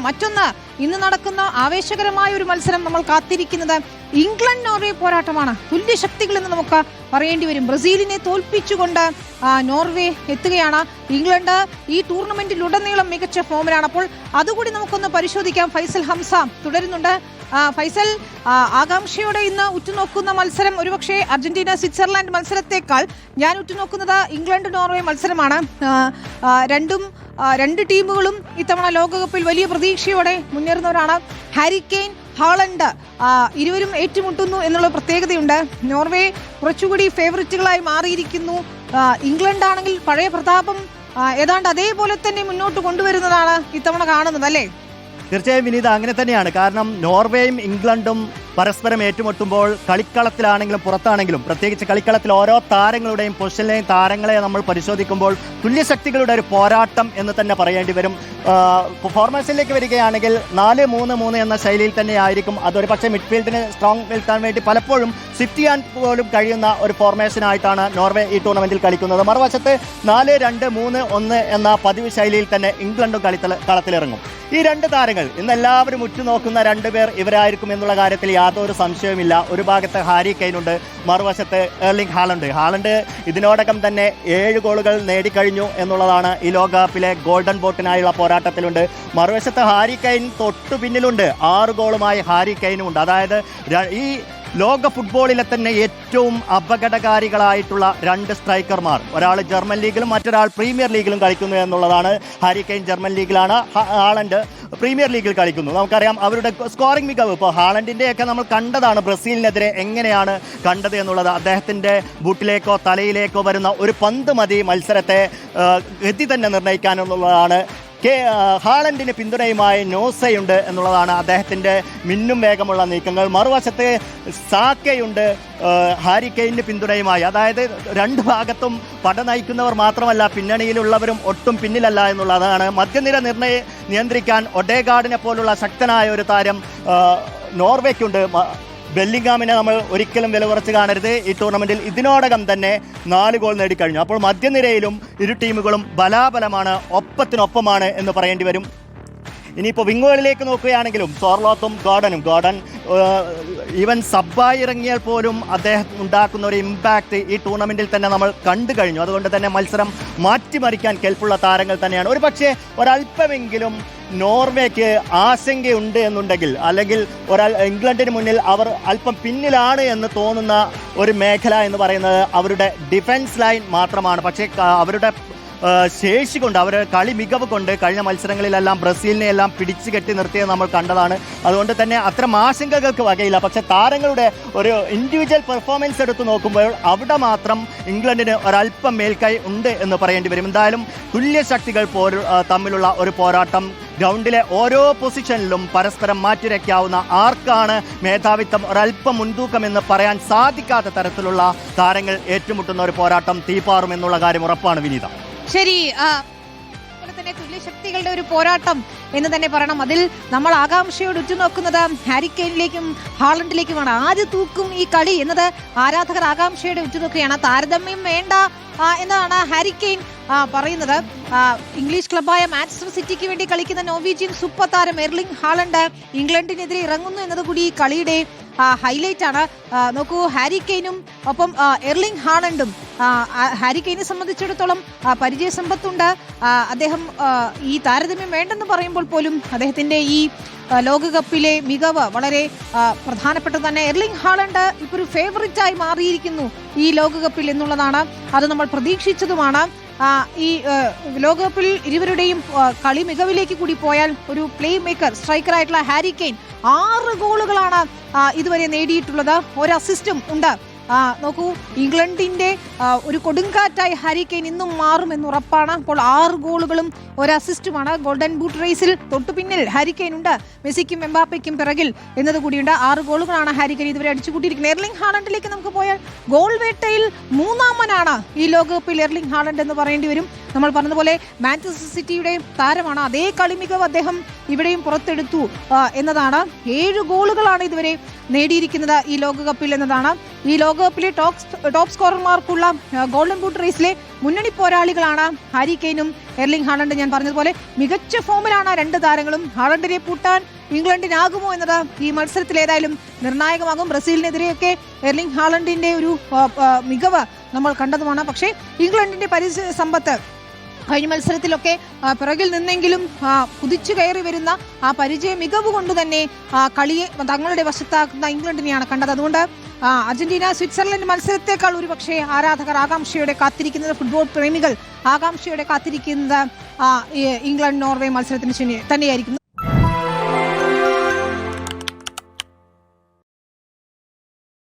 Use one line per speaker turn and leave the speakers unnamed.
മറ്റൊന്ന് ഇന്ന് നടക്കുന്ന ആവേശകരമായ ഒരു മത്സരം നമ്മൾ കാത്തിരിക്കുന്നത് ഇംഗ്ലണ്ട് നോർവേ പോരാട്ടമാണ്. തുല്യ ശക്തികൾ എന്ന് നമുക്ക് പറയേണ്ടി വരും. ബ്രസീലിനെ തോൽപ്പിച്ചുകൊണ്ട് നോർവേ എത്തുകയാണ്. ഇംഗ്ലണ്ട് ഈ ടൂർണമെന്റിലുടനീളം മികച്ച ഫോമിലാണ്. അപ്പോൾ അതുകൂടി നമുക്കൊന്ന് പരിശോധിക്കാം. ഫൈസൽ ഹംസ തുടരുന്നുണ്ട്. ഫൈസൽ, ആകാംക്ഷയോടെ ഇന്ന് ഉറ്റുനോക്കുന്ന മത്സരം ഒരുപക്ഷെ അർജന്റീന സ്വിറ്റ്സർലാൻഡ് മത്സരത്തെക്കാൾ ഞാൻ ഉറ്റുനോക്കുന്നത് ഇംഗ്ലണ്ട് നോർവേ മത്സരമാണ്. രണ്ട് ടീമുകളും ഇത്തവണ ലോകകപ്പിൽ വലിയ പ്രതീക്ഷയോടെ മുന്നേറുന്നവരാണ്. ഹാരി കെയ്ൻ, ഹാളണ്ട് ഇരുവരും ഏറ്റുമുട്ടുന്നു എന്നുള്ള പ്രത്യേകതയുണ്ട്. നോർവേ കുറച്ചുകൂടി ഫേവറിറ്റുകളായി മാറിയിരിക്കുന്നു. ഇംഗ്ലണ്ട് ആണെങ്കിൽ പഴയ പ്രതാപം ഏതാണ്ട് അതേപോലെ തന്നെ മുന്നോട്ട് കൊണ്ടുവരുന്നതാണ് ഇത്തവണ കാണുന്നത്, അല്ലേ?
തീർച്ചയായും വിനീത, അങ്ങനെ തന്നെയാണ്. കാരണം നോർവേയും ഇംഗ്ലണ്ടും പരസ്പരം ഏറ്റുമുട്ടുമ്പോൾ കളിക്കളത്തിലാണെങ്കിലും പുറത്താണെങ്കിലും, പ്രത്യേകിച്ച് കളിക്കളത്തിൽ ഓരോ താരങ്ങളുടെയും പൊസിഷനിലെയും താരങ്ങളെ നമ്മൾ പരിശോധിക്കുമ്പോൾ തുല്യശക്തികളുടെ ഒരു പോരാട്ടം എന്ന് തന്നെ പറയേണ്ടി വരും. ഫോർമേഷനിലേക്ക് വരികയാണെങ്കിൽ 4-3-3 എന്ന ശൈലിയിൽ തന്നെ ആയിരിക്കും. അതൊരു പക്ഷേ മിഡ്ഫീൽഡിന് സ്ട്രോങ് നിൽക്കാൻ വേണ്ടി പലപ്പോഴും സ്വിഫ്റ്റ് ചെയ്യാൻ പോലും കഴിയുന്ന ഒരു ഫോർമേഷനായിട്ടാണ് നോർവേ ഈ ടൂർണമെന്റിൽ കളിക്കുന്നത്. മറുവശത്ത് 4-2-3-1 എന്ന പതിവ് ശൈലിയിൽ തന്നെ ഇംഗ്ലണ്ടും കളത്തിലിറങ്ങും. ഈ രണ്ട് താരങ്ങൾ ഇന്ന് എല്ലാവരും ഉറ്റുനോക്കുന്ന രണ്ടുപേർ ഇവരായിരിക്കും എന്നുള്ള കാര്യത്തിൽ യാതൊരു സംശയവുമില്ല. ഒരു ഭാഗത്ത് ഹാരി കെയ്നുണ്ട്, മറുവശത്ത് എർലിംഗ് ഹാളണ്ട് ഇതിനോടകം തന്നെ 7 ഗോളുകൾ നേടിക്കഴിഞ്ഞു എന്നുള്ളതാണ് ഈ ലോകകപ്പിലെ ഗോൾഡൻ ബോട്ടിനായുള്ള പോരാട്ടത്തിലുണ്ട്. മറുവശത്ത് ഹാരി കെയ്ൻ തൊട്ടു പിന്നിലുണ്ട്, 6 ഗോളുമായി ഹാരി കെയ്നും ഉണ്ട്. അതായത് ഈ ലോക ഫുട്ബോളിലെ തന്നെ ഏറ്റവും അപകടകാരികളായിട്ടുള്ള 2 സ്ട്രൈക്കർമാർ, ഒരാൾ ജർമ്മൻ ലീഗിലും മറ്റൊരാൾ പ്രീമിയർ ലീഗിലും കളിക്കുന്നു എന്നുള്ളതാണ്. ഹാരി കെയ്ൻ ജർമ്മൻ ലീഗിലാണ്, ഹാളണ്ട് പ്രീമിയർ ലീഗിൽ കളിക്കുന്നു. നമുക്കറിയാം അവരുടെ സ്കോറിംഗ് മികവ്. ഇപ്പോൾ ഹാളണ്ടിൻ്റെയൊക്കെ നമ്മൾ കണ്ടതാണ് ബ്രസീലിനെതിരെ എങ്ങനെയാണ് കണ്ടത് എന്നുള്ളത്. അദ്ദേഹത്തിൻ്റെ ബൂട്ടിലേക്കോ തലയിലേക്കോ വരുന്ന ഒരു പന്ത് മതി മത്സരത്തെ ഗതി തന്നെ നിർണ്ണയിക്കാനുള്ളതാണ്. ഹാളണ്ടിന് പിന്തുണയുമായി നോസയുണ്ട് എന്നുള്ളതാണ് അദ്ദേഹത്തിൻ്റെ മിന്നും വേഗമുള്ള നീക്കങ്ങൾ. മറുവശത്ത് സാക്കയുണ്ട് ഹാരി കെയ്നിന് പിന്തുണയുമായി. അതായത് രണ്ട് ഭാഗത്തും പട നയിക്കുന്നവർ മാത്രമല്ല, പിന്നണിയിലുള്ളവരും ഒട്ടും പിന്നിലല്ല എന്നുള്ളതാണ്. മധ്യനിര നിയന്ത്രിക്കാൻ ഒഡേഗാർഡിനെ പോലുള്ള ശക്തനായ ഒരു താരം നോർവേക്കുണ്ട്. ബെല്ലിംഗാമിനെ നമ്മൾ ഒരിക്കലും വില കുറച്ച് കാണരുത്. ഈ ടൂർണമെന്റിൽ ഇതിനോടകം തന്നെ 4 ഗോൾ നേടിക്കഴിഞ്ഞു. അപ്പോൾ മധ്യനിരയിലും ഇരു ടീമുകളും ബലാബലമാണ്, ഒപ്പത്തിനൊപ്പമാണ് എന്ന് പറയേണ്ടി വരും. ഇനിയിപ്പോൾ വിങ്ങുകളിലേക്ക് നോക്കുകയാണെങ്കിലും സോർലോത്തും ഗോർഡൻ ഈവൻ സബ്ബായി ഇറങ്ങിയാൽ പോലും അദ്ദേഹം ഉണ്ടാക്കുന്ന ഒരു ഇമ്പാക്റ്റ് ഈ ടൂർണമെന്റിൽ തന്നെ നമ്മൾ കണ്ടു കഴിഞ്ഞു. അതുകൊണ്ട് തന്നെ മത്സരം മാറ്റിമറിക്കാൻ കെൽപ്പുള്ള താരങ്ങൾ തന്നെയാണ്. ഒരു പക്ഷേ ഒരല്പമെങ്കിലും നോർവേക്ക് ആശങ്കയുണ്ട് എന്നുണ്ടെങ്കിൽ, അല്ലെങ്കിൽ ഇംഗ്ലണ്ടിന് മുന്നിൽ അവർ അല്പം പിന്നിലാണ് എന്ന് തോന്നുന്ന ഒരു മേഖല എന്ന് പറയുന്നത് അവരുടെ ഡിഫൻസ് ലൈൻ മാത്രമാണ്. പക്ഷേ അവരുടെ ശേഷി കൊണ്ട്, അവരുടെ കളി മികവ് കൊണ്ട് കഴിഞ്ഞ മത്സരങ്ങളിലെല്ലാം ബ്രസീലിനെ എല്ലാം പിടിച്ചു കെട്ടി നിർത്തിയത് നമ്മൾ കണ്ടതാണ്. അതുകൊണ്ട് തന്നെ അത്തരം ആശങ്കകൾക്ക് വകയില്ല. പക്ഷേ താരങ്ങളുടെ ഒരു ഇൻഡിവിജ്വൽ പെർഫോമൻസ് എടുത്ത് നോക്കുമ്പോൾ അവിടെ മാത്രം ഇംഗ്ലണ്ടിന് ഒരല്പം മേൽക്കൈ ഉണ്ട് എന്ന് പറയേണ്ടി വരും. എന്തായാലും തുല്യശക്തികൾ തമ്മിലുള്ള ഒരു പോരാട്ടം. ഗ്രൗണ്ടിലെ ഓരോ പൊസിഷനിലും പരസ്പരം മാറ്റുരയ്ക്കാവുന്ന, ആർക്കാണ് മേധാവിത്വം ഒരല്പം മുൻതൂക്കം എന്ന് പറയാൻ സാധിക്കാത്ത തരത്തിലുള്ള താരങ്ങൾ ഏറ്റുമുട്ടുന്ന ഒരു പോരാട്ടം തീപാറും എന്നുള്ള കാര്യം ഉറപ്പാണ് വിനീത.
ശരി, അതുപോലെ തന്നെ തുല്യശക്തികളുടെ ഒരു പോരാട്ടം എന്ന് തന്നെ പറയണം. അതിൽ നമ്മൾ ആകാംക്ഷയോട് ഉറ്റുനോക്കുന്നത് ഹാരി കെയ്നിലേക്കും ഹാളണ്ടിലേക്കുമാണ്. ആര് തൂക്കും ഈ കളി എന്നത് ആരാധകർ ആകാംക്ഷയോടെ ഉറ്റുനോക്കുകയാണ്. താരതമ്യം വേണ്ട എന്നാണ് ഹാരി കെയ്ൻ പറയുന്നത്. ഇംഗ്ലീഷ് ക്ലബായ മാഞ്ചസ്റ്റർ സിറ്റിക്ക് വേണ്ടി കളിക്കുന്ന നോർവീജിയൻ സൂപ്പർ താരം എർലിംഗ് ഹാളണ്ട് ഇംഗ്ലണ്ടിനെതിരെ ഇറങ്ങുന്നു എന്നത് കൂടി ഈ കളിയുടെ ഹൈലൈറ്റ് ആണ്. നോക്കൂ, ഹാരി കെയ്നും ഒപ്പം എർലിംഗ് ഹാളണ്ടും. ഹാരി കെയ്നെ സംബന്ധിച്ചിടത്തോളം പരിചയസമ്പത്തുണ്ട്. അദ്ദേഹം ഈ താരതമ്യം വേണ്ടെന്ന് പറയുമ്പോൾ പോലും അദ്ദേഹത്തിന്റെ ഈ ലോകകപ്പിലെ മികവ് വളരെ പ്രധാനപ്പെട്ടത് തന്നെ. എർലിംഗ് ഹാളണ്ട് ഇപ്പോൾ ഒരു ഫേവറിറ്റായി മാറിയിരിക്കുന്നു ഈ ലോകകപ്പിൽ എന്നുള്ളതാണ്. അത് നമ്മൾ പ്രതീക്ഷിച്ചതുമാണ്. ഈ ലോകകപ്പിൽ ഇരുവരുടെയും കളി മികവിലേക്ക് കൂടി പോയാൽ ഒരു പ്ലേ മേക്കർ സ്ട്രൈക്കറായിട്ടുള്ള ഹാരി കെയ്ൻ 6 ഗോളുകളാണ് ഇതുവരെ നേടിയിട്ടുള്ളത്. ഒരു അസിസ്റ്റും ഉണ്ട്. നോക്കൂ, ഇംഗ്ലണ്ടിന്റെ ഒരു കൊടുങ്കാറ്റായി ഹാരി കെയ്ൻ ഇന്നും മാറുമെന്ന് ഉറപ്പാണ്. അപ്പോൾ 6 ഗോളുകളും ഒരു അസിസ്റ്റുമാണ്. ഗോൾഡൻ ബൂട്ട് റേസിൽ തൊട്ടു പിന്നിൽ ഹാരി കെയ്ൻ ഉണ്ട്, മെസ്സിക്കും എംബാപ്പയ്ക്കും പിറകിൽ എന്നത് കൂടിയുണ്ട്. 6 ഗോളുകളാണ് ഹാരി കെയ്ൻ ഇതുവരെ അടിച്ചുകൂട്ടിയിരിക്കുന്നത്. എർലിംഗ് ഹാളണ്ടിലേക്ക് നമുക്ക് പോയാൽ ഗോൾ വേട്ടയിൽ 3-ാമനാണ് ഈ ലോകകപ്പിൽ എർലിംഗ് ഹാളണ്ട് എന്ന് പറയേണ്ടി വരും. നമ്മൾ പറഞ്ഞതുപോലെ മാഞ്ചസ്റ്റർ സിറ്റിയുടെ താരമാണ്. അതേ കളി മികവ് അദ്ദേഹം ഇവിടെയും പുറത്തെടുത്തു എന്നതാണ്. 7 ഗോളുകളാണ് ഇതുവരെ നേടിയിരിക്കുന്നത് ഈ ലോകകപ്പിൽ എന്നതാണ്. ഈ ലോകകപ്പിലെ ടോപ്പ് സ്കോറർമാർക്കുള്ള ഗോൾഡൻ ബൂട്ട് റേസിലെ മുന്നണി പോരാളികളാണ് ഹാരി കെയ്നും എർലിംഗ് ഹാലണ്ട്. ഞാൻ പറഞ്ഞതുപോലെ മികച്ച ഫോമിലാണ് രണ്ട് താരങ്ങളും. ഹാലണ്ടിനെ പൂട്ടാൻ ഇംഗ്ലണ്ടിനാകുമോ എന്നത് ഈ മത്സരത്തിൽ ഏതായാലും നിർണായകമാകും. ബ്രസീലിനെതിരെയൊക്കെ എർലിംഗ് ഹാലണ്ടിന്റെ ഒരു മികവ് നമ്മൾ കണ്ടതുമാണ്. പക്ഷേ ഇംഗ്ലണ്ടിന്റെ പരിചയ സമ്പത്ത് കഴിഞ്ഞ മത്സരത്തിലൊക്കെ പിറകിൽ നിന്നെങ്കിലും കുതിച്ചു കയറി വരുന്ന ആ പരിചയ മികവ് കൊണ്ട് തന്നെ കളിയെ തങ്ങളുടെ വശത്താക്കുന്ന ഇംഗ്ലണ്ടിനെയാണ് കണ്ടത്. അതുകൊണ്ട് അർജന്റീന സ്വിറ്റ്സർലൻഡ് മത്സരത്തെക്കാൾ ഒരുപക്ഷെ ആരാധകർ ആകാംക്ഷയോടെ കാത്തിരിക്കുന്നത്, ഫുട്ബോൾ പ്രേമികൾ ആകാംക്ഷയോടെ കാത്തിരിക്കുന്നത് ഇംഗ്ലണ്ട് നോർവേ മത്സരത്തിന് തന്നെയായിരിക്കും.